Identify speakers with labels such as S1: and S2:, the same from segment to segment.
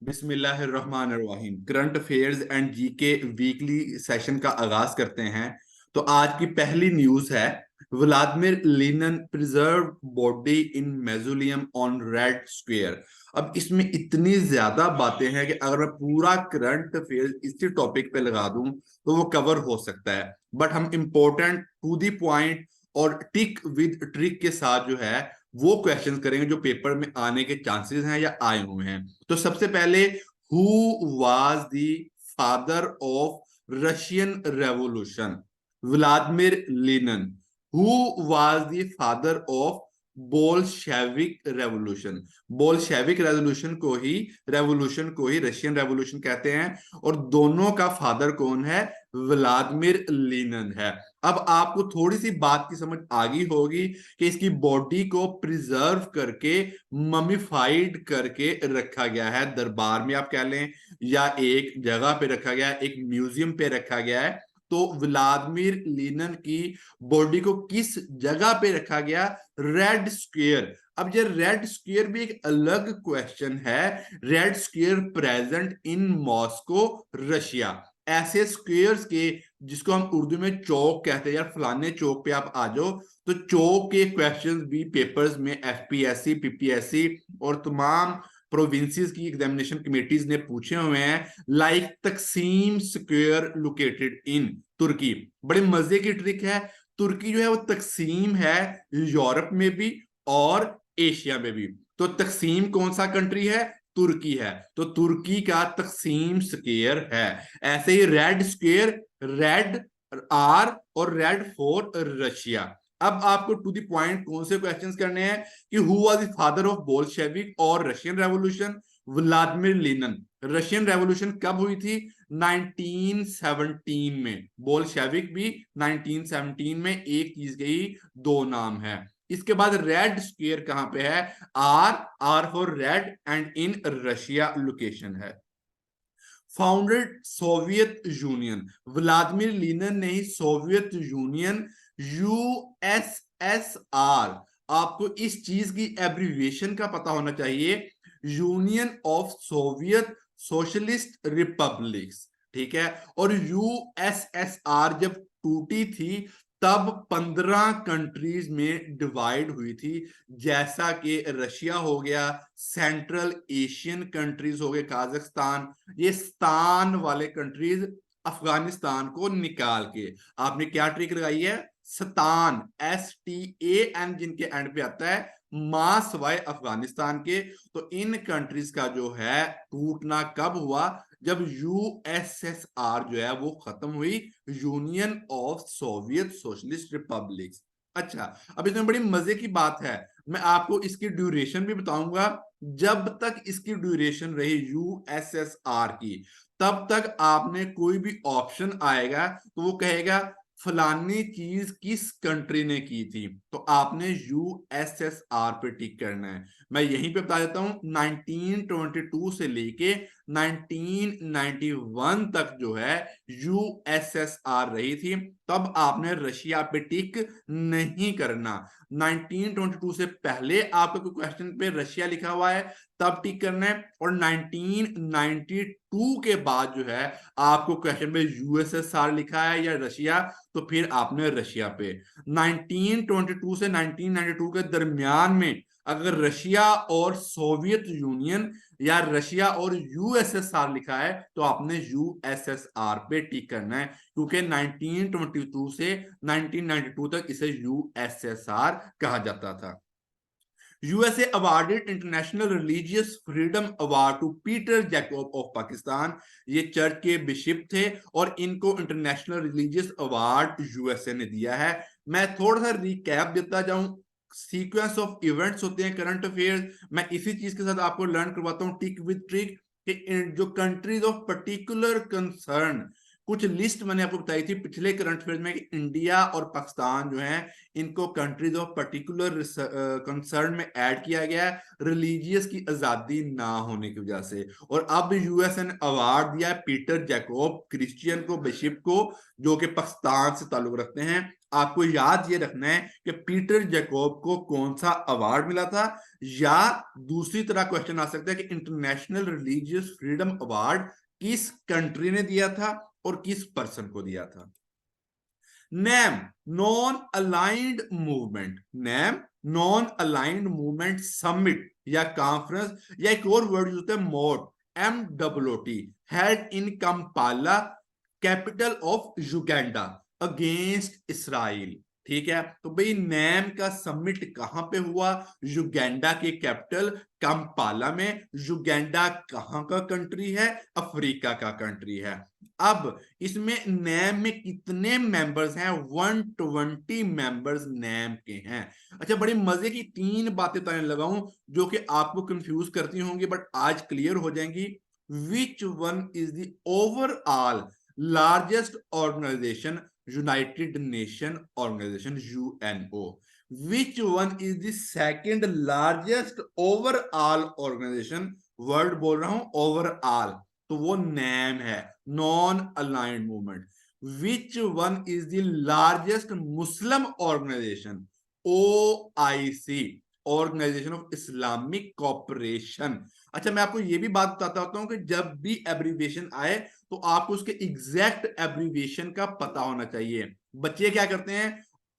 S1: बिस्मिल्लाहिर्रहमानिर्रहीम। Current affairs and GK weekly session का आगाज करते हैं। तो आज की पहली न्यूज है, Vladimir Lenin preserve body in mausoleum on Red Square. अब इसमें इतनी ज्यादा बातें हैं कि अगर मैं पूरा करंट अफेयर्स इसी टॉपिक पे लगा दूं तो वो कवर हो सकता है, बट हम इंपॉर्टेंट टू दी पॉइंट और टिक विद ट्रिक के साथ जो है वो क्वेश्चंस करेंगे जो पेपर में आने के चांसेस हैं या आए हुए हैं। तो सबसे पहले, who was the father of Russian revolution? Vladimir Lenin. Who was the father of Bolshevik revolution? Bolshevik revolution को ही रशियन रेवोल्यूशन कहते हैं, और दोनों का फादर कौन है? व्लादिमीर लेनिन है। अब आपको थोड़ी सी बात की समझ आ गई होगी कि इसकी बॉडी को प्रिजर्व करके, ममिफाइड करके रखा गया है, दरबार में आप कह लें या एक जगह पे रखा गया है, एक म्यूजियम पे रखा गया है। तो व्लादिमीर लेनिन की बॉडी को किस जगह पे रखा गया? Red Square. अब ये रेड स्क्वायर भी एक अलग क्वेश्चन है। Red square present in Moscow, Russia. ऐसे स्क्वायर्स के जिसको हम उर्दू में चौक कहते हैं, यार फलाने चौक पे आप आ जाओ, तो चौक के क्वेश्चंस भी पेपर्स में एफपीएससी, पीपीएससी और तमाम प्रोविंसेस की एग्जामिनेशन कमेटीज ने पूछे हुए हैं। लाइक तकसीम स्क्वायर लोकेटेड इन तुर्की। बड़े मजे की ट्रिक है। तुर्की जो है वो तकसीम है यूरोप में भी और एशिया में भी। तो तकसीम कौन सा कंट्री है? तुर्की है। तो तुर्की का तकसीम स्क्वायर है। ऐसे ही रेड स्क्वायर, रेड आर और रेड फॉर रशिया। अब आपको टू द पॉइंट कौन से क्वेश्चंस करने हैं कि who was the father of Bolshevik और Russian revolution? Vladimir Lenin. Russian revolution कब हुई थी? 1917 में। बोल्शेविक भी 1917 में। एक चीज के ही दो नाम है। इसके बाद रेड स्क्वायर कहां पे है? R, R for red and in Russia location है। Founded Soviet Union. Vladimir Lenin ने ही सोवियत यूनियन, यूएसएसआर। आपको इस चीज की एब्रीविएशन का पता होना चाहिए, union of Soviet socialist republics. ठीक है। और यूएसएसआर जब टूटी थी तब 15 कंट्रीज में डिवाइड हुई थी, जैसा कि रशिया हो गया, सेंट्रल एशियन कंट्रीज हो गए, काजाख्स्तान, ये स्थान वाले कंट्रीज। अफगानिस्तान को निकाल के आपने क्या ट्रिक लगाई है? स्तान, STAN जिनके एंड पे आता है, मां सवाए अफगानिस्तान के। तो इन कंट्रीज का जो है टूटना कब हुआ? जब यूएसएसआर जो है वो खत्म हुई, union of Soviet socialist republics. अच्छा, अब इसमें बड़ी मजे की बात है, मैं आपको इसकी ड्यूरेशन भी बताऊंगा। जब तक इसकी ड्यूरेशन रही यूएसएसआर की, तब तक आपने कोई भी ऑप्शन आएगा तो वो कहेगा फलानी चीज किस कंट्री ने की थी, तो आपने यूएसएसआर पे टिक करना है। मैं यहीं पे बता देता हूं, 1922 से लेके 1991 तक जो है यूएसएसआर रही थी। तब आपने रशिया पे टिक नहीं करना। 1922 से पहले आपका कोई क्वेश्चन पे रशिया लिखा हुआ है तब टिक करना है, और 1992 के बाद जो है आपको क्वेश्चन पे यूएसएसआर लिखा है या रशिया, तो फिर आपने रशिया पे। 1922 से 1992 के दरमियान में अगर रशिया और सोवियत यूनियन या रशिया और यूएसएसआर लिखा है तो आपने यूएसएसआर पे टिक करना है, क्योंकि 1922 से 1992 तक इसे यूएसएसआर कहा जाता था। USA awarded international religious freedom award to Peter Jacob of Pakistan. ये चर्च के बिशप थे और इनको इंटरनेशनल रिलीजियस अवार्ड यूएसए ने दिया है। मैं थोड़ा सा रिकैप देता जाऊं, सीक्वेंस ऑफ इवेंट्स होते हैं करंट अफेयर्स, मैं इसी चीज के साथ आपको लर्न करवाता हूं टिक विद ट्रिक, कि जो कंट्रीज ऑफ पर्टिकुलर कंसर्न कुछ लिस्ट मैंने आपको बताई थी पिछले करंट अफेयर्स में कि इंडिया और पाकिस्तान जो है इनको कंट्रीज ऑफ पर्टिकुलर कंसर्न में ऐड किया गया है रिलीजियस की आजादी ना होने की वजह से। और अब यूएस ने अवार्ड दिया है पीटर जैकोब क्रिश्चियन को, बिशप को, जो कि पाकिस्तान से ताल्लुक रखते हैं। आपको याद ये रखना है कि पीटर जैकोब को कौन सा अवार्ड मिला था, या दूसरी तरह क्वेश्चन आ सकता है कि इंटरनेशनल रिलीजियस फ्रीडम अवार्ड किस कंट्री ने दिया था और किस पर्सन को दिया था। Name non aligned movement, name non aligned movement summit या कॉन्फ्रेंस, या एक और वर्ड होता है मोट, MOOT, head in Kampala, capital of Uganda, against Israel. ठीक है, तो भाई नेम का समिट कहां पे हुआ, युगांडा के कैपिटल कंपाला में। युगांडा कहां का कंट्री है, अफ्रीका का कंट्री है। अब इसमें नैम में कितने मेंबर्स हैं, 120 मेंबर्स नैम के हैं। अच्छा, बड़ी मजे की 3 बातें बताने लगा हूं जो कि आपको कंफ्यूज करती होंगी बट आज क्लियर हो जाएंगी। Which one is the overall largest organisation, united nation organisation UNO। Which one is the second largest overall organisation, word बोल रहा हूं ओवरऑल, तो वो नैम है, non aligned movement. Which one is the largest Muslim organisation, OIC, organisation of Islamic cooperation. अच्छा, मैं आपको ये भी बात बताता होता हूं कि जब भी एब्रीविएशन आए तो आपको उसके एग्जैक्ट एब्रीविएशन का पता होना चाहिए। बच्चे क्या करते हैं,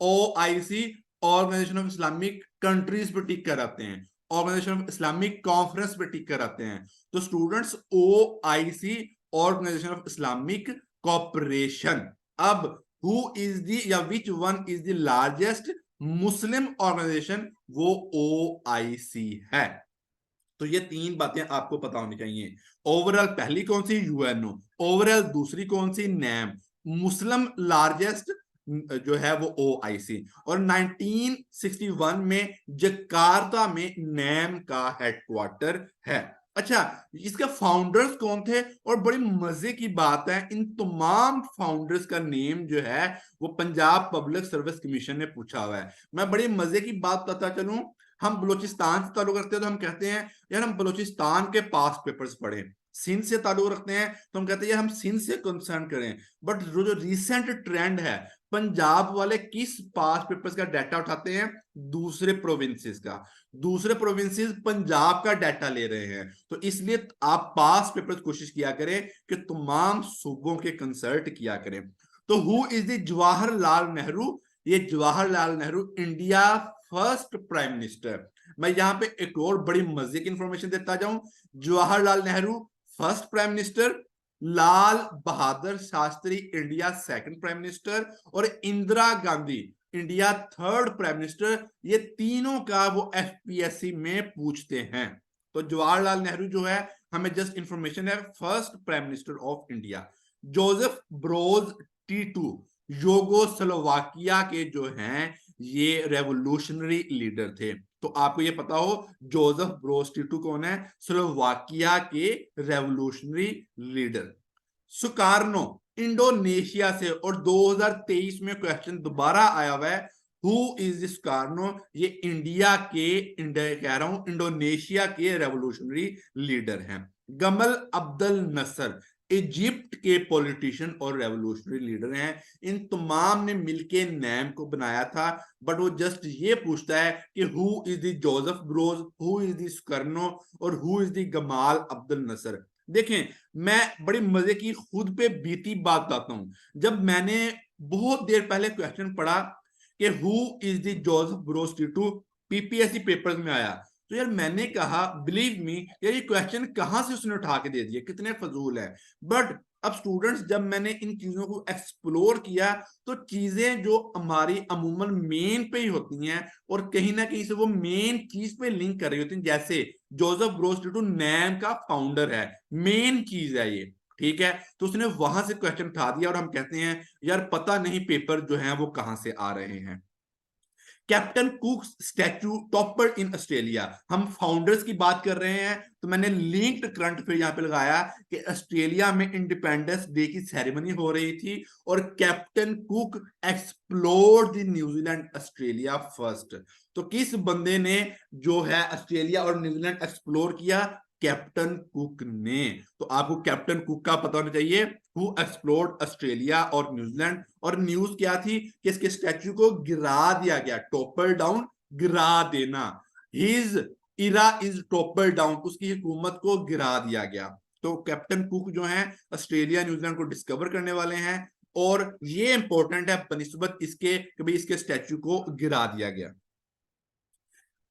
S1: OIC organisation of Islamic countries पर टिक कर आते हैं, ऑर्गेनाइजेशन ऑफ इस्लामिक कॉन्फ्रेंस पे टिक कर आते हैं। तो students, OIC organisation of Islamic cooperation. अब हु इज द या which one is the largest Muslim organisation, वो OIC है। तो ये 3 बातें आपको पता होनी चाहिए। ओवरऑल पहली कौन सी, UNO, ओवरऑल दूसरी कौन सी, नैम, मुस्लिम लार्जेस्ट जो है वो OIC, और 1961 में जकार्ता में नैम का हेडक्वार्टर है। अच्छा, इसके फाउंडर्स कौन थे, और बड़ी मजे की बात है इन तमाम फाउंडर्स का नेम जो है वो पंजाब पब्लिक सर्विस कमीशन ने पूछा हुआ है। मैं बड़ी मजे की बात पता चलूं, हम बलूचिस्तान से ताल्लुक रखते हैं तो हम कहते हैं यार हम बलूचिस्तान के पास पेपर्स पढ़े, सिंध से ताल्लुक रखते हैं तो हम कहते हैं यार हम सिंध से कंसर्न करें। बट जो रिसेंट ट्रेंड है, पंजाब वाले किस पास पेपर्स का डाटा उठाते हैं, दूसरे प्रोविंसेस का, दूसरे प्रोविंसेस पंजाब का डाटा ले रहे हैं। तो इसलिए आप पास पेपर्स कोशिश किया करें कि तमाम सूबों के कंसल्ट किया करें। तो who is the Jawaharlal Nehru, ये Jawaharlal Nehru India first prime minister. मैं यहां पे एक और बड़ी मजे की इंफॉर्मेशन देता जाऊं, Jawaharlal Nehru first prime minister, Lal Bahadur Shastri India second prime minister, और Indira Gandhi India third prime minister. ये तीनों का वो FPSC में पूछते हैं। तो जवाहरलाल नेहरू जो है, हमें जस्ट इंफॉर्मेशन है, first prime minister of India. Joseph Broz Tito Yugoslavia के जो हैं ये रेवोल्यूशनरी लीडर थे। तो आपको ये पता हो जोसेफ ब्रोज टीटू कौन है, स्लोवाकिया के रेवोल्यूशनरी लीडर। सुकार्नो इंडोनेशिया से, और 2023 में क्वेश्चन दोबारा आया हुआ है, हु इज दिस सुकार्नो, ये इंडिया कह रहा हूं इंडोनेशिया के रेवोल्यूशनरी लीडर हैं। गमल अब्दुल नसर इजिप्ट के पॉलिटिशियन और रेवोल्यूशनरी लीडर हैं। इन तमाम ने मिलके नैम को बनाया था, बट वो जस्ट ये पूछता है कि who is the Joseph Broz, who is the Sukarno, और who is the Gamal Abdul Nasser. देखें, मैं बड़ी मजे की खुद पे बीती बात बताता हूं। जब मैंने बहुत देर पहले क्वेश्चन पढ़ा कि who is the Joseph Broz Tito, PPSC papers में आया, तो यार मैंने कहा बिलीव मी यार ये क्वेश्चन कहां से उसने उठा के दे दिए, कितने फजूल है। बट अब स्टूडेंट्स, जब मैंने इन चीजों को एक्सप्लोर किया तो चीजें जो हमारी अमूमन मेन पे ही होती हैं और कहीं ना कहीं से वो मेन चीज पे लिंक कर रही होती हैं। जैसे जोसेफ ब्रोज टीटू नैम का फाउंडर है, मेन चीज है ये, ठीक है। तो उसने वहां से क्वेश्चन उठा दिया और हम कहते हैं यार पता नहीं पेपर जो है वो कहां से आ रहे हैं। Captain cook statue topper in Australia. हम फाउंडर्स की बात कर रहे हैं तो मैंने लिंक्ड करंट अफेयर यहां पे लगाया कि ऑस्ट्रेलिया में इंडिपेंडेंस डे की सेरेमनी हो रही थी और captain cook explored the New Zealand Australia first. तो किस बंदे ने जो है ऑस्ट्रेलिया और न्यूजीलैंड एक्सप्लोर किया? कैप्टन कुक ने। तो आपको कैप्टन कुक का पता होना चाहिए, हु एक्सप्लोर्ड ऑस्ट्रेलिया और न्यूजीलैंड। और न्यूज क्या थी कि इसके स्टैच्यू को गिरा दिया गया, टॉपर डाउन, गिरा देना। His era is topple down, उसकी हुकूमत को गिरा दिया गया। तो कैप्टन कुक जो है ऑस्ट्रेलिया न्यूजीलैंड को डिस्कवर करने वाले हैं और ये इंपॉर्टेंट है बनिस्बत इसके कि भाई इसके स्टैच्यू को गिरा दिया गया।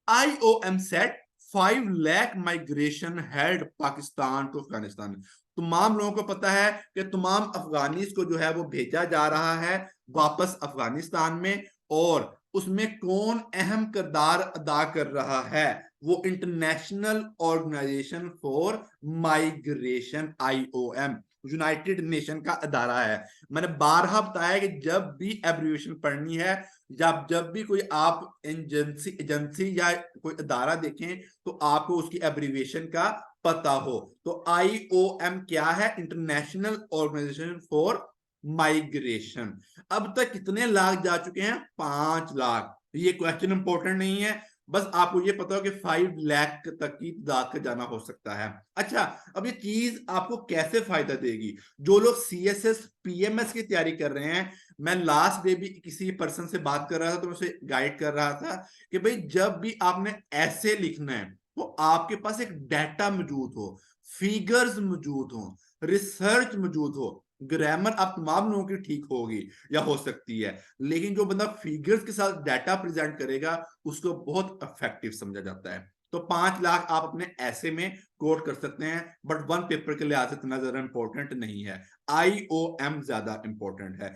S1: IOM set 5 lakh migration head Pakistan to Afghanistan. तमाम लोगों को पता है कि तमाम अफगानीज को जो है वो भेजा जा रहा है वापस अफगानिस्तान में, और उसमें कौन अहम किरदार अदा कर रहा है? वो international organisation for migration, IOM, united nation का अदारा है। मैंने बारहा बताया कि जब भी एब्रिविएशन पढ़नी है, जब भी कोई आप एजेंसी या कोई अदारा देखें तो आपको उसकी एब्रिविएशन का पता हो। तो IOM क्या है? International organisation for migration. अब तक कितने लाख जा चुके हैं? 5 लाख। ये क्वेश्चन इंपॉर्टेंट नहीं है, बस आपको ये पता हो कि 5 लाख तक की तादाद का जाना हो सकता है। अच्छा, अब ये चीज आपको कैसे फायदा देगी? जो लोग CSS PMS की तैयारी कर रहे हैं, मैं लास्ट डे भी किसी पर्सन से बात कर रहा था तो मैं उसे गाइड कर रहा था कि भाई जब भी आपने ऐसे लिखना है तो आपके पास एक डाटा मौजूद हो, फिगर्स मौजूद हो, रिसर्च मौजूद हो। ग्रामर आप तमाम लोगों की ठीक होगी या हो सकती है, लेकिन जो बंदा फिगर्स के साथ डाटा प्रेजेंट करेगा उसको बहुत इफेक्टिव समझा जाता है। तो 5 लाख आप अपने ऐसे में कोट कर सकते हैं, बट वन पेपर के लिहाज से इतना ज्यादा इंपॉर्टेंट नहीं है। IOM ज्यादा इंपॉर्टेंट है।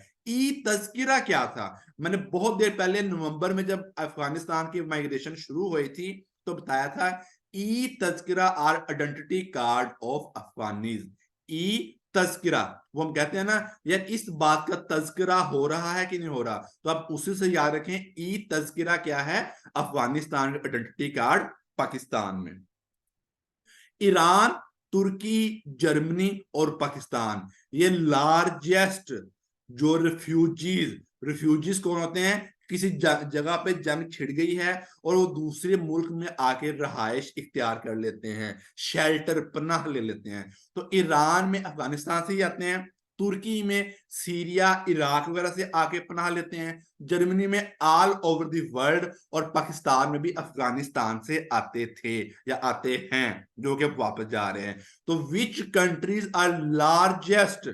S1: तस्किरा क्या था? मैंने बहुत देर पहले नवंबर में जब अफगानिस्तान की माइग्रेशन शुरू हुई थी तो बताया था तस्किरा are identity card of Afghanis. तस्किरा, वो हम कहते हैं ना यार इस बात का तस्करा हो रहा है कि नहीं हो रहा, तो आप उसी से याद रखें तस्किरा क्या है? अफगानिस्तान का आइडेंटिटी कार्ड पाकिस्तान में। ईरान, तुर्की, जर्मनी और पाकिस्तान, ये लार्जेस्ट जो रिफ्यूजीज कौन होते हैं? किसी जगह पे जंग छिड़ गई है और वो दूसरे मुल्क में आके रहायश इख्तियार कर लेते हैं, शेल्टर, पनाह ले लेते हैं। तो ईरान में अफगानिस्तान से ही आते हैं, तुर्की में सीरिया, इराक वगैरह से आके पनाह लेते हैं, जर्मनी में ऑल ओवर द वर्ल्ड, और पाकिस्तान में भी अफगानिस्तान से आते थे या आते हैं जो कि वापस जा रहे हैं। तो which countries are largest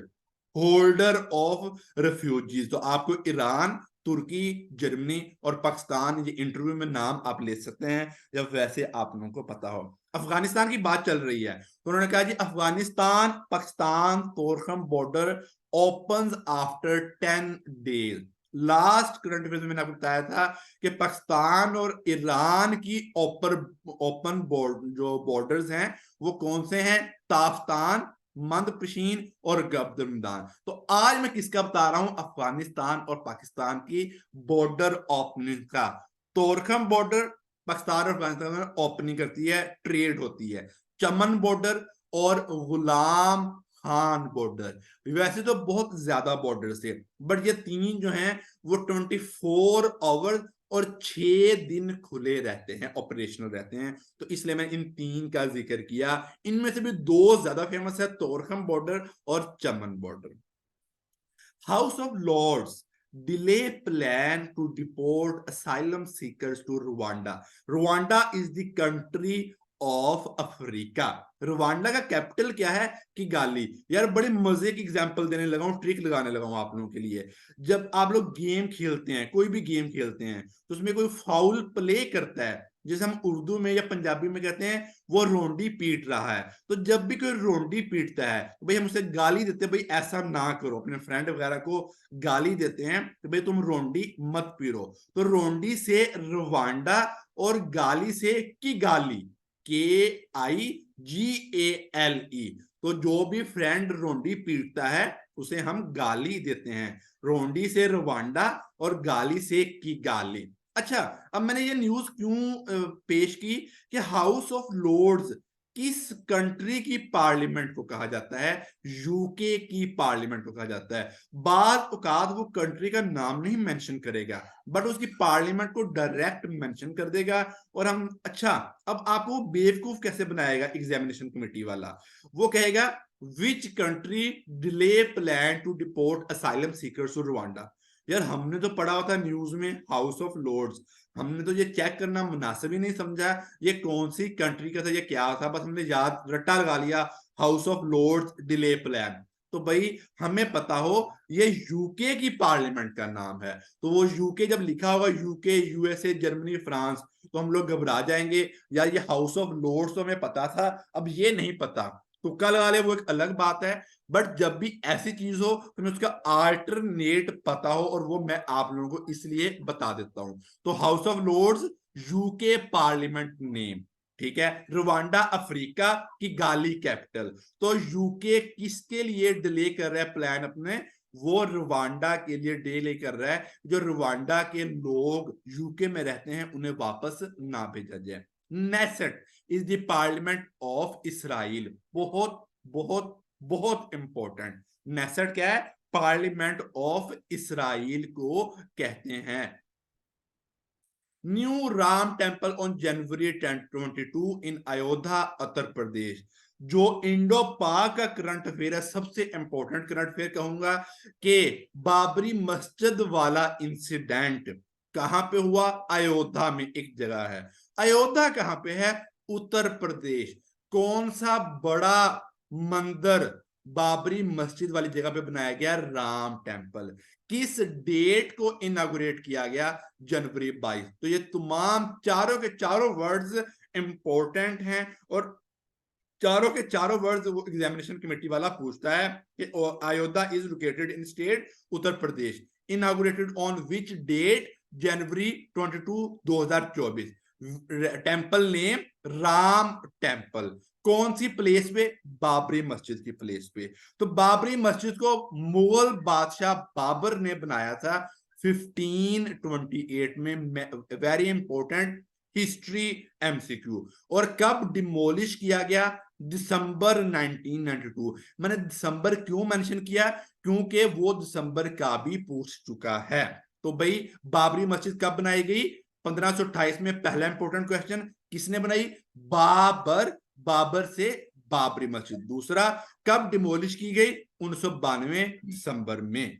S1: holder of refugees? तो आपको ईरान, तुर्की, जर्मनी और पाकिस्तान, ये इंटरव्यू में नाम आप ले सकते हैं या वैसे आप लोगों को पता हो। अफगानिस्तान की बात चल रही है तो उन्होंने कहा जी Afghanistan Pakistan Torkham border opens after 10 days. Last current affair में मैंने आपको बताया था कि पाकिस्तान और ईरान की ओपन जो बॉर्डर्स हैं वो कौन से हैं? ताफ्तान, मंदपशीन और गबदमदान। तो आज मैं किसका बता रहा हूं? अफगानिस्तान और पाकिस्तान की बॉर्डर ओपनिंग का। तोरखम बॉर्डर पाकिस्तान और अफगानिस्तान में ओपनिंग करती है, ट्रेड होती है। चमन बॉर्डर और गुलाम खान बॉर्डर। वैसे तो बहुत ज्यादा बॉर्डर से, बट ये तीन जो हैं वो 24 आवर और 6 दिन खुले रहते हैं, ऑपरेशनल रहते हैं। तो इसलिए मैं इन तीन का जिक्र किया। इनमें से भी दो ज्यादा फेमस है, तोरखम बॉर्डर और Chaman border. House of Lords delay plan to deport asylum seekers to Rwanda. Rwanda is the country of Africa. Rwanda का कैपिटल क्या है? किगाली। यार बड़े मजे की एग्जांपल देने लगा हूं, ट्रिक लगाने लगा हूं आप लोगों के लिए। जब आप लोग गेम खेलते हैं, कोई भी गेम खेलते हैं, तो उसमें कोई फाउल प्ले करता है, जैसे हम उर्दू में या पंजाबी में कहते हैं वो रोंडी पीट रहा है। तो जब भी कोई रोंडी पीटता है तो भाई हम उसे गाली देते हैं, भाई ऐसा ना करो, अपने फ्रेंड वगैरह को गाली देते हैं कि भाई तुम रोंडी मत पीरो। तो रोंडी से रवांडा और गाली से की गाली, KIGALE। तो जो भी फ्रेंड रोंडी पीटता है उसे हम गाली देते हैं। रोंडी से रवांडा और गाली से की गाली। अच्छा, अब मैंने ये न्यूज क्यों पेश की कि हाउस ऑफ लॉर्ड्स किस कंट्री की पार्लियामेंट को कहा जाता है? यूके की पार्लियामेंट को कहा जाता है। बाद औकात वो कंट्री का नाम नहीं मेंशन करेगा, बट उसकी पार्लियामेंट को डायरेक्ट मेंशन कर देगा। और हम, अच्छा, अब आपको बेवकूफ कैसे बनाएगा एग्जामिनेशन कमेटी वाला? वो कहेगा which country delay plan to deport asylum seekers to Rwanda. यार हमने तो पढ़ा होता न्यूज में हाउस ऑफ लॉर्ड्स, हमने तो ये चेक करना मुनासिब ही नहीं समझा ये कौन सी कंट्री का था, ये क्या था, बस हमने याद रट्टा लगा लिया House of Lords delay plan. तो भाई हमें पता हो ये यूके की पार्लियामेंट का नाम है, तो वो यूके जब लिखा होगा यूके, यूएसए, जर्मनी, फ्रांस, तो हम लोग घबरा जाएंगे यार ये हाउस ऑफ लॉर्ड्स तो हमें पता था, अब ये नहीं पता। तुक्का लगा ले वो एक अलग बात है, बट जब भी ऐसी चीज हो तो मैं उसका आल्टरनेट पता हो, और वो मैं आप लोगों को इसलिए बता देता हूं। तो House of Lords UK parliament name, ठीक है। रवांडा अफ्रीका की गाली कैपिटल। तो यूके किसके लिए डिले कर रहा है प्लान अपने? वो रवांडा के लिए डिले कर रहा है, जो रवांडा के लोग यूके में रहते हैं उन्हें वापस ना भेजा जाए। Knesset is the parliament of Israel. बहुत बहुत बहुत इंपॉर्टेंट। नेसेट क्या है? पार्लियामेंट ऑफ इसराइल को कहते हैं। New Ram temple on January 1022 इन अयोध्या उत्तर प्रदेश। जो इंडो पाक का करंट अफेयर है, सबसे इंपॉर्टेंट करंट अफेयर कहूंगा कि बाबरी मस्जिद वाला इंसिडेंट कहां पे हुआ? अयोध्या में एक जगह है। अयोध्या कहां पे है? उत्तर प्रदेश। कौन सा बड़ा मंदिर बाबरी मस्जिद वाली जगह पे बनाया गया? राम टेम्पल। किस डेट को इनॉग्रेट किया गया? जनवरी 22। तो ये तमाम चारों के चारों वर्ड्स इंपॉर्टेंट हैं, और चारों के चारों वर्ड्स वो एग्जामिनेशन कमेटी वाला पूछता है कि Ayodhya is located in state Uttar Pradesh, inaugurated on which date? January 22 2024। Temple name Ram temple. कौन सी प्लेस पे? बाबरी मस्जिद की प्लेस पे। तो बाबरी मस्जिद को मुगल बादशाह बाबर ने बनाया था 1528 में। Very important history MCQ. और कब डिमोलिश किया गया? दिसंबर 1992। मैंने दिसंबर क्यों मेंशन किया? क्योंकि वो दिसंबर का भी पूछ चुका है। तो भाई बाबरी मस्जिद कब बनाई गई? 1528 में। पहला इंपॉर्टेंट क्वेश्चन, किसने बनाई? बाबर। बाबर से बाबरी मस्जिद। दूसरा, कब डिमोलिश की गई? 1992 दिसंबर में।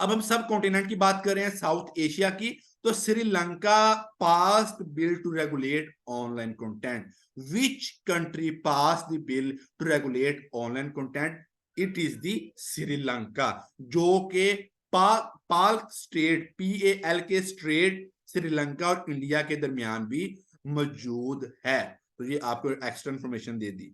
S1: अब हम सब कॉन्टिनेंट की बात कर रहे हैं, साउथ एशिया की। तो Sri Lanka passed bill to regulate online content. Which country pass the bill to regulate online content? It is the Sri Lanka, जो के पाल स्ट्रेट, PAL के स्ट्रेट श्रीलंका और इंडिया के दरमियान भी मौजूद है। तो ये आपको एक्स्ट्रा इंफॉर्मेशन दे दी।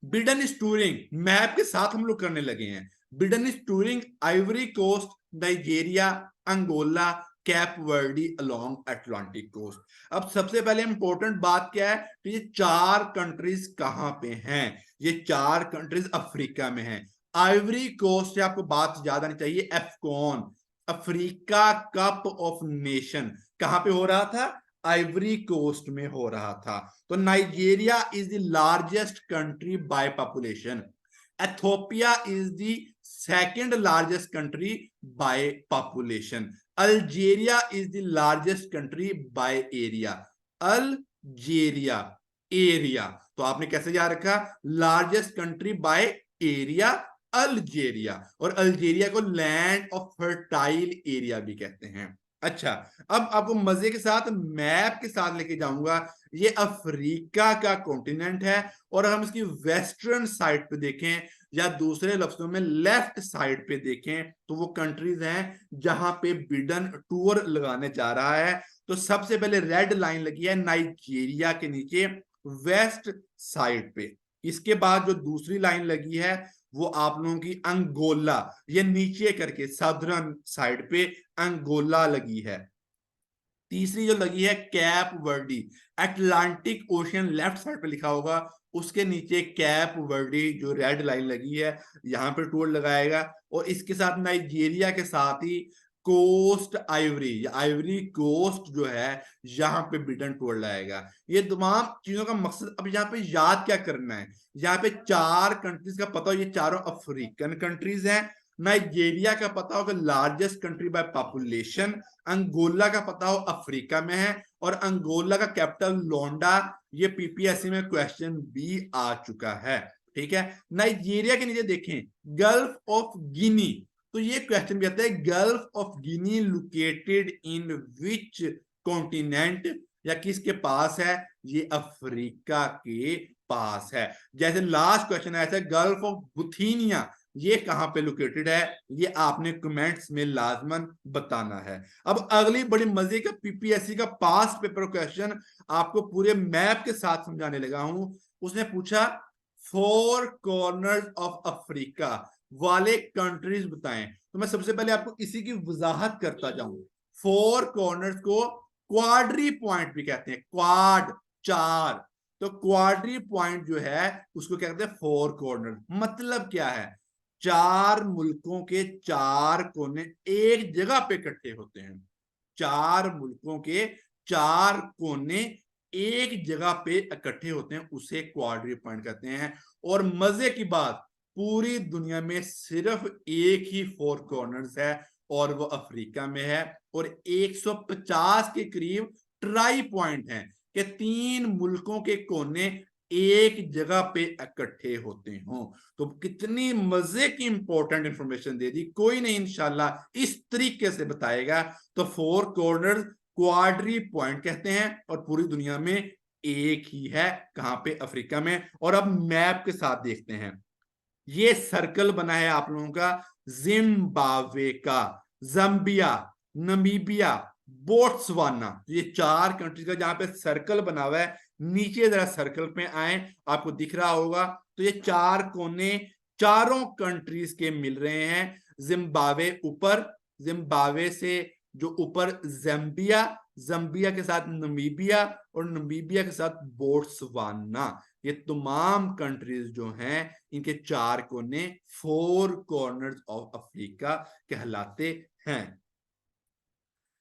S1: बिडन इज टूरिंग मैप के साथ हम लोग करने लगे हैं। Biden is touring Ivory Coast, Nigeria, Angola, Cape Verde along Atlantic coast. अब सबसे पहले इंपॉर्टेंट बात क्या है? तो ये चार कंट्रीज कहां पे हैं? ये चार कंट्रीज अफ्रीका में हैं। आइवरी कोस्ट से आपको बात याद आनी चाहिए, AFCON, Africa cup of nation, कहां पे हो रहा था? आइवरी कोस्ट में हो रहा था। तो Nigeria is the largest country by population. Ethiopia is the second largest country by population. Algeria is the largest country by area. Algeria area, तो आपने कैसे याद रखा? Largest country by area Algeria. और अल्जीरिया को लैंड ऑफ फर्टाइल एरिया भी कहते हैं। अच्छा, अब आपको मजे के साथ मैप के साथ लेके जाऊंगा। ये अफ्रीका का कॉन्टिनेंट है, और हम इसकी वेस्टर्न साइड पे देखें, या दूसरे लफ्जों में लेफ्ट साइड पे देखें, तो वो कंट्रीज हैं जहां पे बिडन टूर लगाने जा रहा है। तो सबसे पहले रेड लाइन लगी है नाइजीरिया के नीचे वेस्ट साइड पे। इसके बाद जो दूसरी लाइन लगी है वो आप लोगों की अंगोला, ये नीचे करके सदर्न साइड पे अंगोला लगी है। तीसरी जो लगी है cap Verde, Atlantic ocean left side पे लिखा होगा, उसके नीचे कैप वर्डी जो रेड लाइन लगी है, यहां पे टोल लगाएगा। और इसके साथ नाइजीरिया के साथ ही कोस्ट आइवरी, या आइवरी कोस्ट जो है यहाँ पे ब्रिटेन टोल्ड आएगा। ये तमाम चीजों का मकसद, अब यहाँ पे याद क्या करना है, यहाँ पे 4 कंट्रीज का पता हो, ये चारों अफ्रीकन कंट्रीज हैं। नाइजीरिया का पता हो कि largest country by population, Angola का पता हो अफ्रीका में है, और अंगोला का कैपिटल लोंडा। ये पीपीएससी में क्वेश्चन भी आ चुका है, ठीक है। नाइजीरिया के नीचे देखें गल्फ ऑफ गिनी, तो ये क्वेश्चन भी आता है, gulf of Guinea located in which continent, या किसके पास है, ये अफ्रीका के पास है। जैसे लास्ट क्वेश्चन आया था गल्फ ऑफ बुथीनिया, ये कहां पे लोकेटेड है, ये आपने कमेंट्स में लाजमन बताना है। अब अगली बड़ी मजे का पीपीएससी का पास्ट पेपर क्वेश्चन आपको पूरे मैप के साथ समझाने लगा हूं। उसने पूछा 4 कॉर्नर्स ऑफ अफ्रीका वाले कंट्रीज बताएं। तो मैं सबसे पहले आपको इसी की वजाहत करता जाऊं। 4 कॉर्नर्स को क्वाड्री पॉइंट भी कहते हैं, क्वाड 4, तो क्वाड्री पॉइंट जो है उसको क्या कहते हैं 4 कॉर्नर। मतलब क्या है, 4 मुल्कों के 4 कोने एक जगह पे इकट्ठे होते हैं, 4 मुल्कों के 4 कोने एक जगह पे इकट्ठे होते हैं, उसे क्वाड्री पॉइंट कहते हैं। और मजे की बात, पूरी दुनिया में सिर्फ एक ही 4 कॉर्नर्स है और वो अफ्रीका में है। और 150 के करीब ट्राई पॉइंट हैं कि 3 मुल्कों के कोने एक जगह पे इकट्ठे होते हों। तो कितनी मजे की इंपॉर्टेंट इंफॉर्मेशन दे दी, कोई नहीं इंशाल्लाह इस तरीके से बताएगा। तो 4 कॉर्नर क्वाड्री पॉइंट कहते हैं और पूरी दुनिया में एक ही है, कहां पे, अफ्रीका में। और अब मैप के साथ देखते हैं, ये सर्कल बना है आप लोगों का जिम्बाब्वे का, जम्बिया, नमीबिया, बोट्सवाना, ये 4 कंट्रीज का जहां पे सर्कल बना हुआ है। नीचे जरा सर्कल पे आए, आपको दिख रहा होगा, तो ये 4 कोने चारों कंट्रीज के मिल रहे हैं। जिम्बाब्वे ऊपर, जिम्बाब्वे से जो ऊपर जम्बिया, जम्बिया के साथ नमीबिया, और नमीबिया के साथ बोट्सवाना, ये तमाम कंट्रीज जो हैं इनके 4 कोने 4 कॉर्नर्स ऑफ अफ्रीका कहलाते हैं।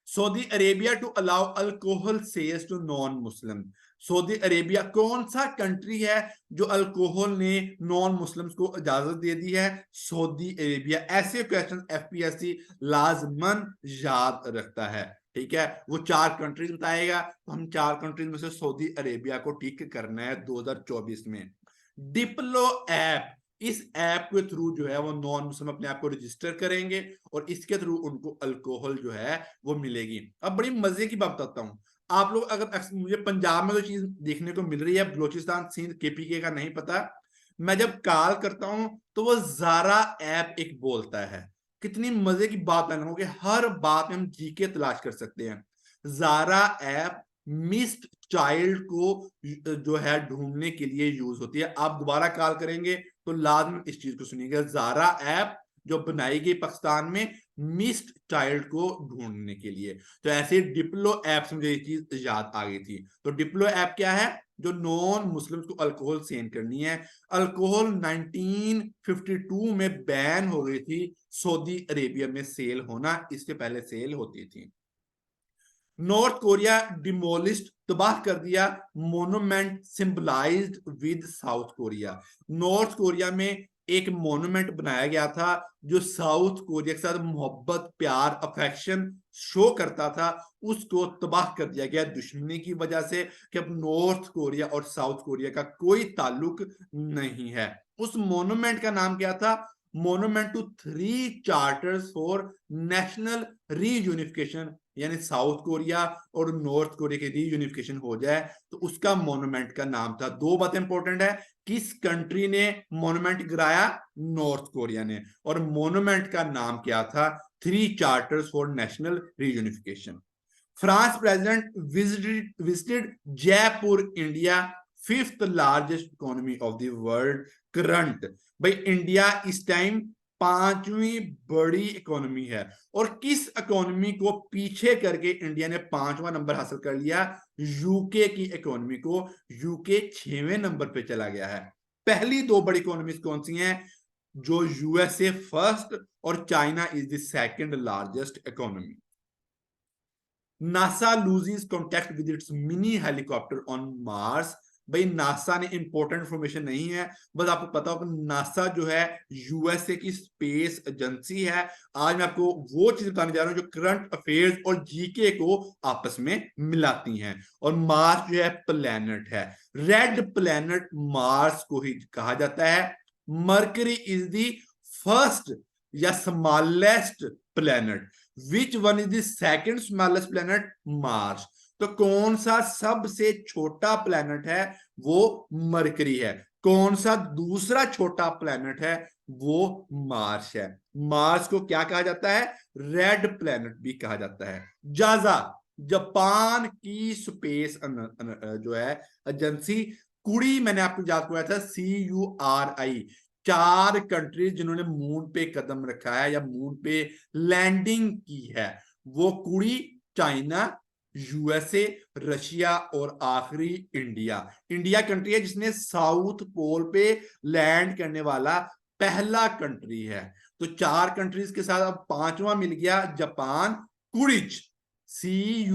S1: Saudi Arabia to allow alcohol sales to non Muslim, Saudi Arabia कौन सा कंट्री है जो अल्कोहल ने नॉन मुस्लिम्स को इजाजत दे दी है, सऊदी अरेबिया। ऐसे क्वेश्चन एफपीएससी लाजमन याद रखता है, ठीक है। वो 4 कंट्रीज बताएगा, तो हम 4 कंट्रीज में से सऊदी अरेबिया को टिक करना है 2024 में। डिप्लो ऐप, इस ऐप के थ्रू जो है वो नॉन मुस्लिम अपने आप को रजिस्टर करेंगे और इसके थ्रू उनको अल्कोहल जो है वो मिलेगी। अब बड़ी मजे की बात बताता हूँ, आप लोग अगर, मुझे पंजाब में तो चीज देखने को मिल रही है, बलोचिस्तान सिंध केपीके का नहीं पता। मैं जब कॉल करता हूं तो वो जारा ऐप एक बोलता है। कितनी मजे की बात है कि हर बात में हम जीके तलाश कर सकते हैं। जारा ऐप मिस्ड चाइल्ड को जो है ढूंढने के लिए यूज होती है। आप दोबारा कॉल करेंगे तो लाजम इस चीज को सुनिएगा, जारा ऐप जो बनाई गई पाकिस्तान में मिस्ड चाइल्ड को ढूंढने के लिए। तो ऐसे डिप्लो ऐप से मुझे ये चीज याद आ गई थी। तो डिप्लो ऐप क्या है, जो नॉन मुस्लिम्स को अल्कोहल सेंड करनी है। अल्कोहल 1952 में बैन हो गई थी सऊदी अरेबिया में सेल होना, इसके पहले सेल होती थी। नॉर्थ कोरिया डिमोलिस्ड, तबाह कर दिया monument symbolised with South Korea. North Korea में एक मोनूमेंट बनाया गया था जो साउथ कोरिया के साथ मोहब्बत, प्यार, अफेक्शन शो करता था, उसको तबाह कर दिया गया दुश्मनी की वजह से कि अब नॉर्थ कोरिया और साउथ कोरिया का कोई ताल्लुक नहीं है। उस मोनूमेंट का नाम क्या था, monument to 3 charters for national reunification, यानी साउथ कोरिया और नॉर्थ कोरिया की रीयूनिफिकेशन हो जाए, तो उसका मोनूमेंट का नाम था। 2 बातें इंपॉर्टेंट है, किस कंट्री ने मोनूमेंट गिराया, नॉर्थ कोरिया ने, और मोनूमेंट का नाम क्या था, 3 charters for national reunification. France president visited Jaipur, India, 5th largest economy of the world current. भाई इंडिया इस टाइम 5वीं बड़ी इकोनॉमी है, और किस इकोनॉमी को पीछे करके इंडिया ने 5वां नंबर हासिल कर लिया, यूके की इकोनॉमी को। यूके 6वें नंबर पे चला गया है। पहली 2 बड़ी इकोनॉमीज कौन सी हैं, जो यूएसए फर्स्ट और China is the second largest economy. NASA loses contact with its mini helicopter on Mars. भाई नासा ने इंपॉर्टेंट इंफॉर्मेशन नहीं है, बस आपको पता होगा नासा जो है यूएसए की स्पेस एजेंसी है। आज मैं आपको वो चीज बताने जा रहा हूं जो करंट अफेयर्स और जीके को आपस में मिलाती हैं। और मार्स जो है प्लेनेट है, रेड प्लेनेट मार्स को ही कहा जाता है। मरकरी इज द फर्स्ट या smallest planet. Which one is the second smallest planet? Mars. तो कौन सा सबसे छोटा प्लेनेट है? वो मरकरी है। कौन सा दूसरा छोटा प्लेनेट है? वो मार्स है। मार्स को क्या कहा जाता है? रेड प्लेनेट भी कहा जाता है। जाजा जापान की स्पेस जो है एजेंसी, कुड़ी मैंने आपको याद कराया था, CURI। 4 कंट्रीज जिन्होंने मून पे कदम रखा है या मून पे लैंडिंग की है, वो कुड़ी चाइना, यूएसए, रशिया और आखिरी इंडिया। इंडिया कंट्री है जिसने साउथ पोल पे लैंड करने वाला पहला कंट्री है। तो 4 कंट्रीज के साथ अब 5वां मिल गया, जापान। कुड़िच, CURIJ,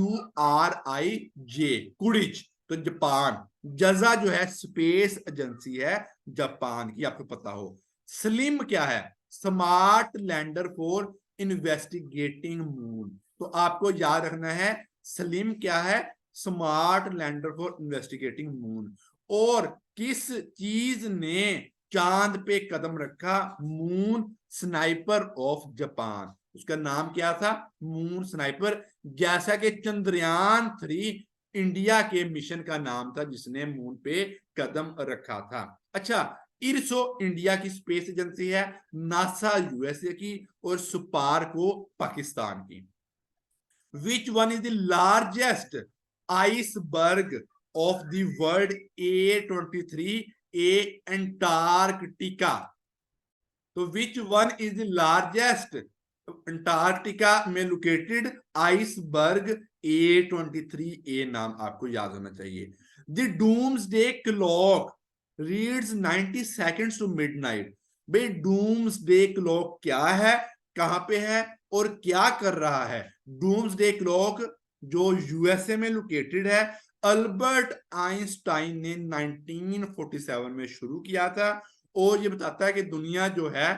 S1: कुड़िच, तो जापान। जजा जो है स्पेस एजेंसी है जापान की, आपको पता हो। स्लिम क्या है? Smart lander for investigating moon. तो आपको याद रखना है स्लिम क्या है? Smart lander for investigating moon. और किस चीज ने चांद पे कदम रखा? Moon sniper of Japan. उसका नाम क्या था? Moon sniper. जैसा कि चंद्रयान 3 इंडिया के मिशन का नाम था जिसने मून पे कदम रखा था। अच्छा, इरसो इंडिया की स्पेस एजेंसी है, नासा यूएसए की और सुपारको पाकिस्तान की। Which one is the largest iceberg of the world? A23, Antarctica। तो which one is the largest? Antarctica में लोकेटेड आइसबर्ग A23, नाम आपको याद होना चाहिए। The doomsday clock reads 90 seconds to midnight. भाई डूम्सडे क्लॉक क्या है, कहां पे है और क्या कर रहा है? डूम्सडे क्लॉक जो यूएसए में लोकेटेड है, अल्बर्ट आइंस्टाइन ने 1947 में शुरू किया था। और ये बताता है कि दुनिया जो है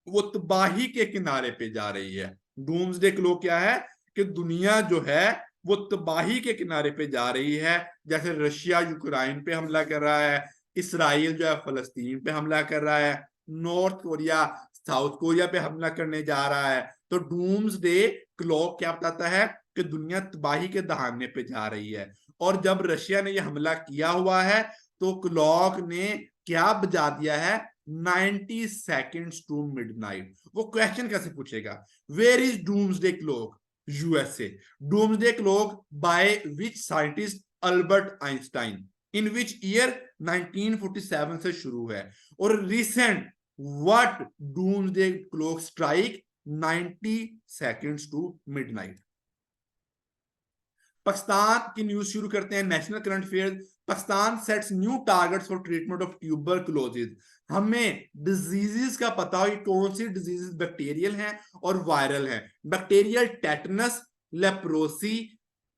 S1: वो तबाही के किनारे पे जा रही है। डूम्सडे क्लॉक क्या है कि दुनिया जो है वो तबाही के किनारे पे जा रही है। जैसे रशिया यूक्रेन पे हमला कर रहा है, इसराइल जो है फलस्तीन पे हमला कर रहा है, नॉर्थ कोरिया साउथ कोरिया पे हमला करने जा रहा है। तो डूम्सडे क्लॉक क्या बताता है कि दुनिया तबाही के दहाने पे जा रही है। और जब रशिया ने यह हमला किया हुआ है तो क्लॉक ने क्या बजा दिया है? 90 सेकेंड्स टू मिडनाइट। वो क्वेश्चन कैसे पूछेगा? Where is doomsday clock? USA. Doomsday clock by which scientist? Albert Einstein. In which year? 1947 से शुरू है। और recent what doomsday clock strike? 90 seconds to midnight. Pakistan की न्यूज शुरू करते हैं, national current affair. Pakistan sets new targets for treatment of tuberculosis. हमें diseases का पता हो कि कौन सी डिजीजेस बैक्टीरियल हैं और वायरल हैं। बैक्टीरियल टेटनस, लेप्रोसी,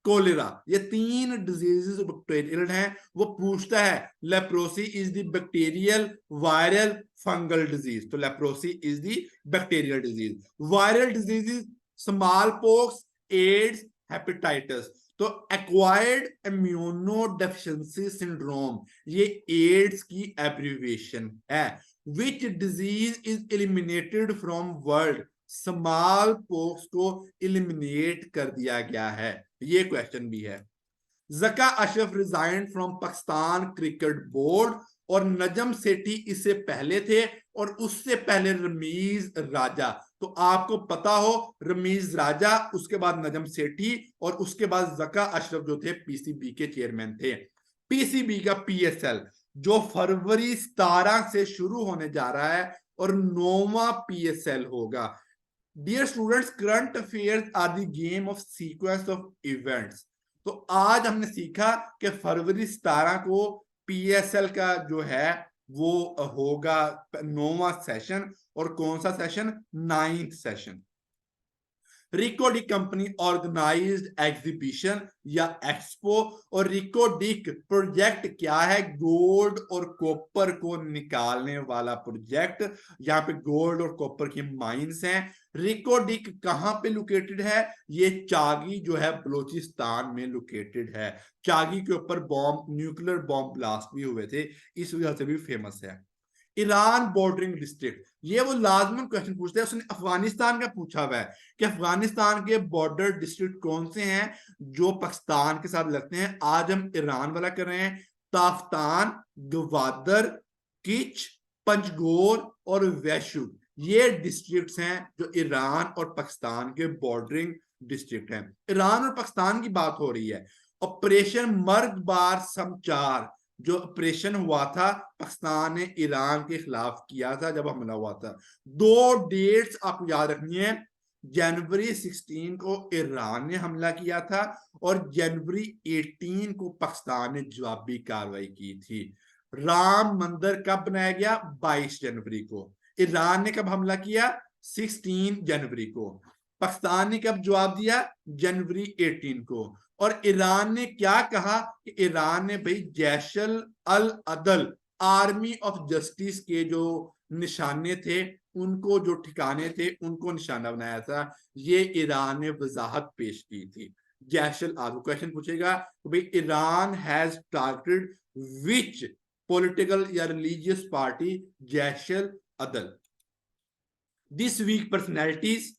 S1: कोलेरा, ये 3 डिजीजेस बैक्टीरियल हैं। वो पूछता है leprosy is the bacterial, viral, fungal disease. तो leprosy is the bacterial disease. Viral diseases smallpox, AIDS, hepatitis. तो एक्वायर्ड इम्यूनो डेफिशिएंसी सिंड्रोम ये एड्स की एब्रीविएशन है। Which disease is eliminated from world? Smallpox को eliminate कर दिया गया है। ये क्वेश्चन भी है। Zaka Ashraf resign from Pakistan cricket board. और नजम सेठी इससे पहले थे और उससे पहले रमीज राजा। तो आपको पता हो रमीज राजा, उसके बाद नजम सेठी और उसके बाद जका अशरफ जो थे पीसीबी के चेयरमैन थे। पीसीबी का PSL जो फरवरी 17 से शुरू होने जा रहा है और 9वां PSL होगा। Dear students, current affairs are the game of sequence of events. तो आज हमने सीखा कि फरवरी 17 को PSL का जो है वो होगा 9वां सेशन। और कौन सा session? 9th session. Reko Diq company organised exhibition या एक्सपो। और रिकोडिक प्रोजेक्ट क्या है? गोल्ड और कॉपर को निकालने वाला प्रोजेक्ट। यहाँ पे गोल्ड और कॉपर की माइंस हैं। रिकोडिक कहां पे लोकेटेड है? ये चागी जो है बलूचिस्तान में लोकेटेड है। चागी के ऊपर बॉम्ब, न्यूक्लियर बॉम्ब ब्लास्ट भी हुए थे, इस वजह से भी फेमस है। ईरान बॉर्डरिंग डिस्ट्रिक्ट, ये वो लाजमन क्वेश्चन पूछते हैं। उसने अफगानिस्तान का पूछा हुआ है कि अफगानिस्तान के बॉर्डर डिस्ट्रिक्ट कौन से हैं जो पाकिस्तान के साथ लगते हैं। आज हम ईरान वाला कर रहे हैं। ताफ्तान, गवादर, किच, पंजगोर और वैशु, ये डिस्ट्रिक्ट्स हैं जो ईरान और पाकिस्तान के बॉर्डरिंग डिस्ट्रिक्ट हैं। ईरान और पाकिस्तान की बात हो रही है। ऑपरेशन मर्गबार समचार जो ऑपरेशन हुआ था, पाकिस्तान ने ईरान के खिलाफ किया था जब हमला हुआ था। 2 डेट्स आपको याद रखनी है। जनवरी 16 को ईरान ने हमला किया था और जनवरी 18 को पाकिस्तान ने जवाबी कार्रवाई की थी। राम मंदिर कब बनाया गया? 22 जनवरी को। ईरान ने कब हमला किया? 16 जनवरी को। पाकिस्तान ने कब जवाब दिया? जनवरी 18 को। और ईरान ने क्या कहा कि ईरान ने भाई जैशल अल अदल, आर्मी ऑफ जस्टिस के जो निशाने थे, उनको जो ठिकाने थे, उनको निशाना बनाया था। ये ईरान ने वजाहत पेश की थी। जैशल अदल क्वेश्चन पूछेगा तो भाई Iran has targeted which political या religious party? Jaish al Adl. This week personalities,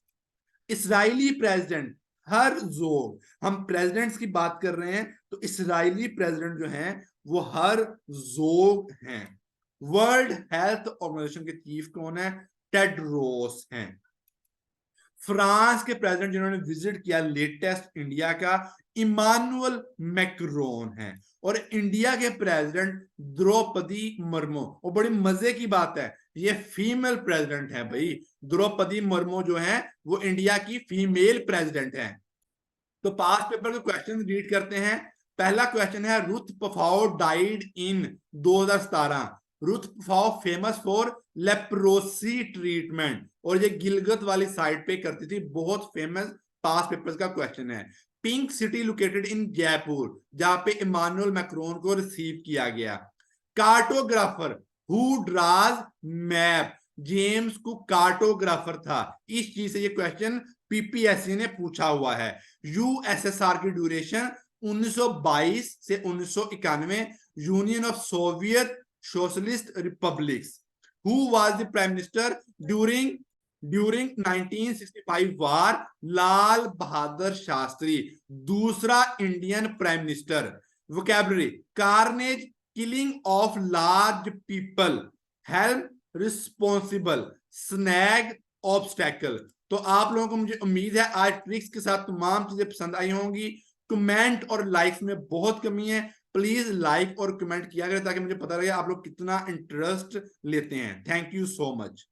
S1: Israeli president Herzog. हम प्रेसिडेंट्स की बात कर रहे हैं तो इसराइली प्रेसिडेंट जो हैं वो हरजोग हैं। वर्ल्ड हेल्थ ऑर्गेनाइजेशन के चीफ कौन है? टेड्रोस हैं। फ्रांस के प्रेसिडेंट जिन्होंने विजिट किया लेटेस्ट इंडिया का, इमानुअल मैक्रोन हैं। और इंडिया के प्रेसिडेंट द्रौपदी मुर्मू। और बड़ी मजे की बात है, ये फीमेल प्रेसिडेंट है भाई। द्रौपदी मुर्मू जो है वो इंडिया की फीमेल प्रेसिडेंट है। तो पास पेपर के क्वेश्चन रीड करते हैं। पहला क्वेश्चन है, Ruth Pfau died in 2017। Ruth Pfau famous for leprosy treatment, और ये गिलगित वाली साइड पे करती थी, बहुत फेमस पास पेपर्स का क्वेश्चन है। Pink city located in Jaipur, जहां पे इमानुअल मैक्रोन को रिसीव किया गया। Cartographer who draws map, James Cook cartographer था। इस चीज से ये क्वेश्चन पीपीएससी ने पूछा हुआ है। यूएसएसआर की ड्यूरेशन 1922 से 1991। Union of Soviet socialist republics. Who was the prime minister during 1965 वार? लाल बहादुर शास्त्री, दूसरा Indian prime minister. Vocabulary, carnage, killing of large people, help, responsible, snag, obstacle. तो आप लोगों को मुझे उम्मीद है आज ट्रिक्स के साथ तमाम चीजें पसंद आई होंगी। कमेंट और लाइक्स में बहुत कमी है, प्लीज लाइक और कमेंट किया करें ताकि मुझे पता लगे आप लोग कितना इंटरेस्ट लेते हैं। Thank you so much.